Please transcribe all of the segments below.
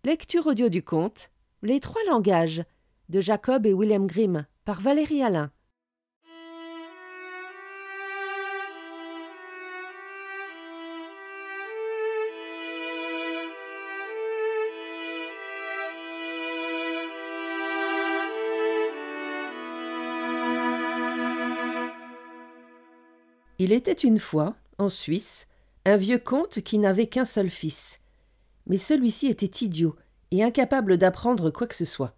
Lecture audio du conte Les trois langages de Jacob et William Grimm par Valérie Alain. Il était une fois, en Suisse, un vieux comte qui n'avait qu'un seul fils. Mais celui-ci était idiot et incapable d'apprendre quoi que ce soit.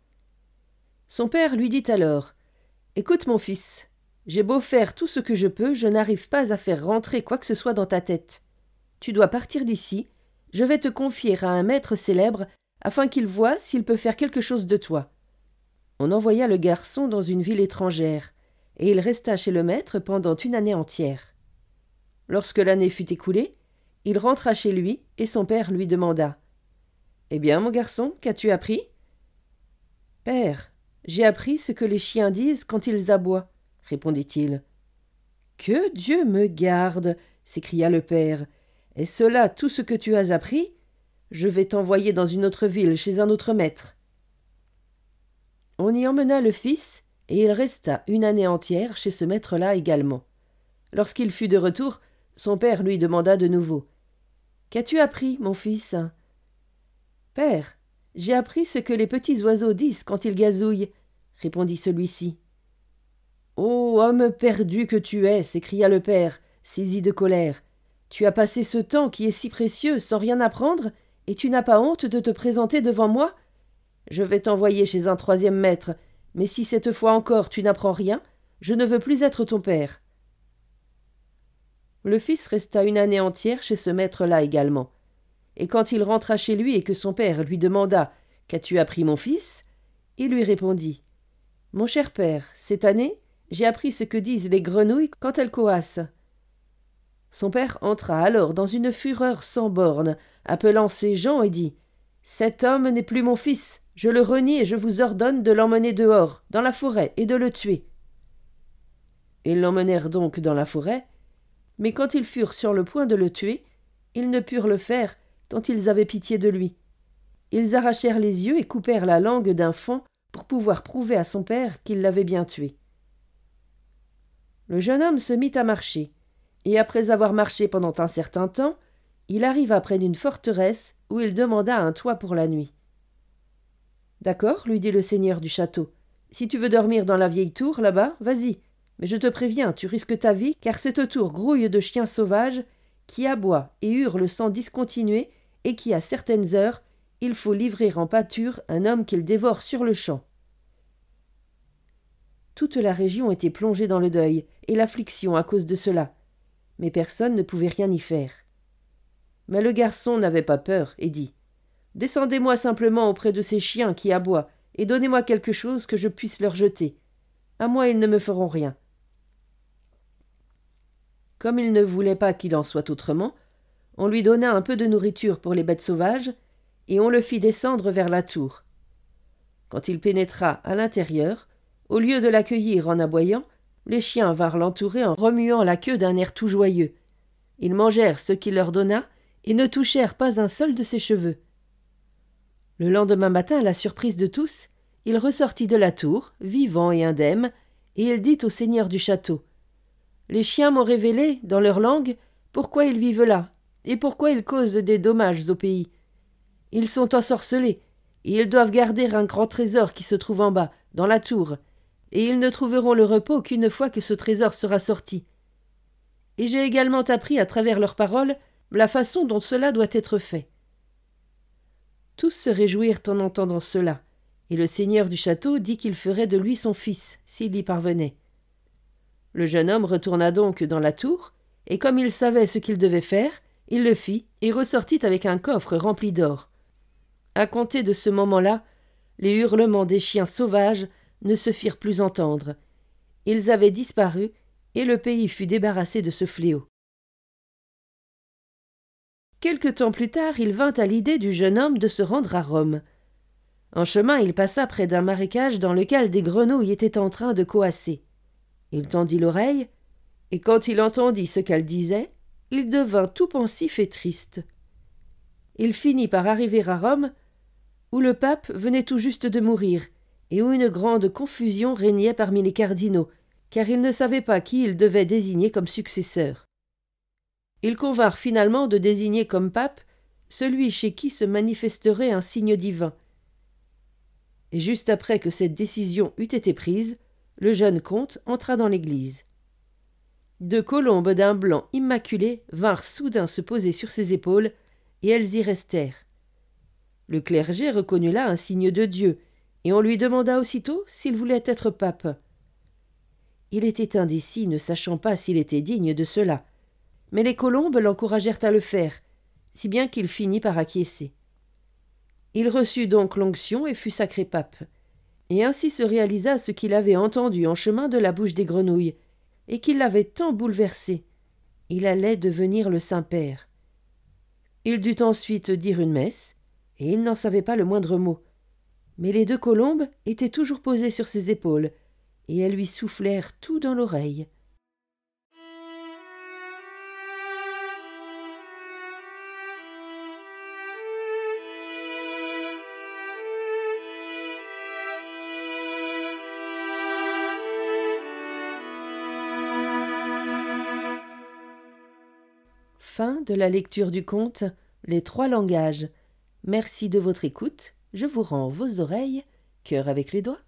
Son père lui dit alors « Écoute mon fils, j'ai beau faire tout ce que je peux, je n'arrive pas à faire rentrer quoi que ce soit dans ta tête. Tu dois partir d'ici, je vais te confier à un maître célèbre afin qu'il voie s'il peut faire quelque chose de toi. » On envoya le garçon dans une ville étrangère, et il resta chez le maître pendant une année entière. Lorsque l'année fut écoulée, il rentra chez lui, et son père lui demanda « Eh bien, mon garçon, qu'as-tu appris ?»« Père, j'ai appris ce que les chiens disent quand ils aboient, » répondit-il. « Que Dieu me garde !» s'écria le père. « Est-ce là tout ce que tu as appris ? Je vais t'envoyer dans une autre ville chez un autre maître. » On y emmena le fils, et il resta une année entière chez ce maître-là également. Lorsqu'il fut de retour, son père lui demanda de nouveau « Qu'as-tu appris, mon fils ?»« Père, j'ai appris ce que les petits oiseaux disent quand ils gazouillent, » répondit celui-ci. « Ô homme perdu que tu es !» s'écria le père, saisi de colère. « Tu as passé ce temps qui est si précieux sans rien apprendre, et tu n'as pas honte de te présenter devant moi ? Je vais t'envoyer chez un troisième maître, mais si cette fois encore tu n'apprends rien, je ne veux plus être ton père. » Le fils resta une année entière chez ce maître-là également. Et quand il rentra chez lui et que son père lui demanda « Qu'as-tu appris, mon fils ?» il lui répondit « Mon cher père, cette année, j'ai appris ce que disent les grenouilles quand elles coassent. » Son père entra alors dans une fureur sans borne, appelant ses gens et dit « Cet homme n'est plus mon fils, je le renie et je vous ordonne de l'emmener dehors, dans la forêt, et de le tuer. » Ils l'emmenèrent donc dans la forêt, mais quand ils furent sur le point de le tuer, ils ne purent le faire, tant ils avaient pitié de lui. Ils arrachèrent les yeux et coupèrent la langue d'un faon pour pouvoir prouver à son père qu'il l'avait bien tué. Le jeune homme se mit à marcher, et après avoir marché pendant un certain temps, il arriva près d'une forteresse où il demanda un toit pour la nuit. « D'accord, lui dit le seigneur du château. Si tu veux dormir dans la vieille tour, là-bas, vas-y. Mais je te préviens, tu risques ta vie, car cette tour grouille de chiens sauvages qui aboient et hurlent sans discontinuer et qui, à certaines heures, il faut livrer en pâture un homme qu'ils dévorent sur-le-champ. » Toute la région était plongée dans le deuil et l'affliction à cause de cela, mais personne ne pouvait rien y faire. Mais le garçon n'avait pas peur et dit « Descendez-moi simplement auprès de ces chiens qui aboient et donnez-moi quelque chose que je puisse leur jeter. À moi, ils ne me feront rien. » Comme il ne voulait pas qu'il en soit autrement, on lui donna un peu de nourriture pour les bêtes sauvages, et on le fit descendre vers la tour. Quand il pénétra à l'intérieur, au lieu de l'accueillir en aboyant, les chiens vinrent l'entourer en remuant la queue d'un air tout joyeux. Ils mangèrent ce qu'il leur donna, et ne touchèrent pas un seul de ses cheveux. Le lendemain matin, à la surprise de tous, il ressortit de la tour, vivant et indemne, et il dit au seigneur du château « Les chiens m'ont révélé, dans leur langue, pourquoi ils vivent là, et pourquoi ils causent des dommages au pays. Ils sont ensorcelés, et ils doivent garder un grand trésor qui se trouve en bas, dans la tour, et ils ne trouveront le repos qu'une fois que ce trésor sera sorti. Et j'ai également appris à travers leurs paroles la façon dont cela doit être fait. » Tous se réjouirent en entendant cela, et le seigneur du château dit qu'il ferait de lui son fils, s'il y parvenait. Le jeune homme retourna donc dans la tour, et comme il savait ce qu'il devait faire, il le fit et ressortit avec un coffre rempli d'or. À compter de ce moment-là, les hurlements des chiens sauvages ne se firent plus entendre. Ils avaient disparu, et le pays fut débarrassé de ce fléau. Quelque temps plus tard, il vint à l'idée du jeune homme de se rendre à Rome. En chemin, il passa près d'un marécage dans lequel des grenouilles étaient en train de coasser. Il tendit l'oreille, et quand il entendit ce qu'elles disaient, il devint tout pensif et triste. Il finit par arriver à Rome, où le pape venait tout juste de mourir, et où une grande confusion régnait parmi les cardinaux, car ils ne savaient pas qui ils devaient désigner comme successeur. Ils convinrent finalement de désigner comme pape celui chez qui se manifesterait un signe divin. Et juste après que cette décision eût été prise, le jeune comte entra dans l'église. 2 colombes d'un blanc immaculé vinrent soudain se poser sur ses épaules, et elles y restèrent. Le clergé reconnut là un signe de Dieu, et on lui demanda aussitôt s'il voulait être pape. Il était indécis, ne sachant pas s'il était digne de cela, mais les colombes l'encouragèrent à le faire, si bien qu'il finit par acquiescer. Il reçut donc l'onction et fut sacré pape, et ainsi se réalisa ce qu'il avait entendu en chemin de la bouche des grenouilles, et qui l'avait tant bouleversé. Il allait devenir le Saint-Père. Il dut ensuite dire une messe, et il n'en savait pas le moindre mot. Mais les 2 colombes étaient toujours posées sur ses épaules, et elles lui soufflèrent tout dans l'oreille. Fin de la lecture du conte Les 3 langages. Merci de votre écoute. Je vous rends vos oreilles, cœur avec les doigts.